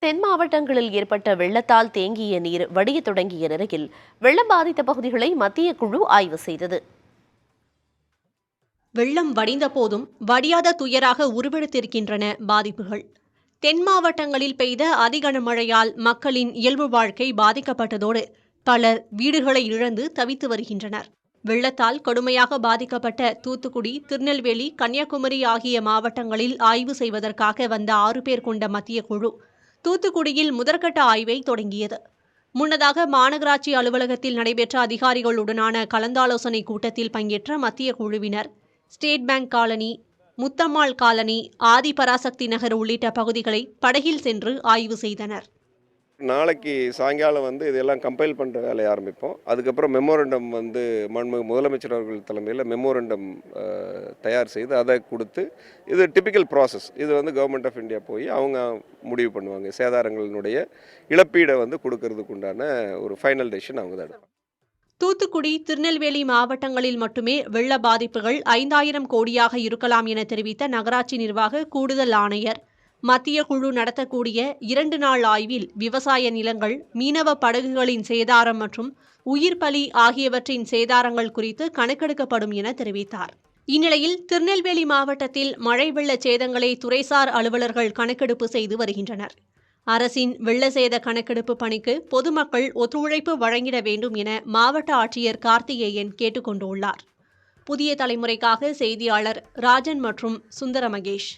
தென் மாவட்டங்களில் ஏற்பட்ட வெள்ளத்தால் தேங்கிய நீர் வடியத் தொடங்கிய நிலையில் வெள்ளம் பாதித்த பகுதிகளை மத்திய குழு ஆய்வு செய்தது. வெள்ளம் வடிந்த போதும் வடியாத துயராக உருவெடுத்திருக்கின்றன பாதிப்புகள். தென் மாவட்டங்களில் பெய்த அதிகன மழையால் மக்களின் இயல்பு வாழ்க்கை பாதிக்கப்பட்டதோடு பலர் வீடுகளை இழந்து தவித்து வருகின்றனர். வெள்ளத்தால் கடுமையாக பாதிக்கப்பட்ட தூத்துக்குடி, திருநெல்வேலி, கன்னியாகுமரி ஆகிய மாவட்டங்களில் ஆய்வு செய்வதற்காக வந்த 6 பேர் கொண்ட மத்திய குழு தூத்துக்குடியில் முதற்கட்ட ஆய்வை தொடங்கியது. முன்னதாக மாநகராட்சி அலுவலகத்தில் நடைபெற்ற அதிகாரிகளுடனான கலந்தாலோசனை கூட்டத்தில் பங்கேற்ற மத்திய குழுவினர் state bank colony, Muthammal colony, Adiparasakthi Nagar உள்ளிட்ட பகுதிகளை படகில் சென்று ஆய்வு செய்தனர். நாளைக்கு சாயங்காலம் இதெல்லாம் கம்பைல் பண்ணுற வேலையை ஆரம்பிப்போம். அதுக்கப்புறம் மெமோரண்டம் முதலமைச்சர் அவர்கள் தலைமையில் மெமோரண்டம் தயார் செய்து அதை கொடுத்து, இது டிபிக்கல் ப்ராசஸ். இது கவர்மெண்ட் ஆஃப் இந்தியா போய் அவங்க முடிவு பண்ணுவாங்க. சேதாரங்களினுடைய இழப்பீடை கொடுக்கறதுக்கு உண்டான ஒரு ஃபைனல் டெசிஷன் அவங்க தான் எடுப்பாங்க. தூத்துக்குடி, திருநெல்வேலி மாவட்டங்களில் மட்டுமே வெள்ள பாதிப்புகள் 5000 கோடியாக இருக்கலாம் என தெரிவித்த நகராட்சி நிர்வாக கூடுதல் ஆணையர், மத்திய குழு நடத்தக்கூடிய 2 நாள் ஆய்வில் விவசாய நிலங்கள், மீனவ படகுகளின் சேதாரம் மற்றும் உயிர் பலி ஆகியவற்றின் சேதாரங்கள் குறித்து கணக்கெடுக்கப்படும் என தெரிவித்தார். இந்நிலையில் திருநெல்வேலி மாவட்டத்தில் மழை வெள்ள சேதங்களை துறைசார் அலுவலர்கள் கணக்கெடுப்பு செய்து வருகின்றனர். அரசின் வெள்ள சேத கணக்கெடுப்பு பணிக்கு பொதுமக்கள் ஒத்துழைப்பு வழங்கிட வேண்டும் என மாவட்ட ஆட்சியர் கார்த்திகேயன் கேட்டுக் கொண்டுள்ளார். புதிய தலைமுறைக்காக செய்தியாளர் ராஜன் மற்றும் சுந்தர மகேஷ்.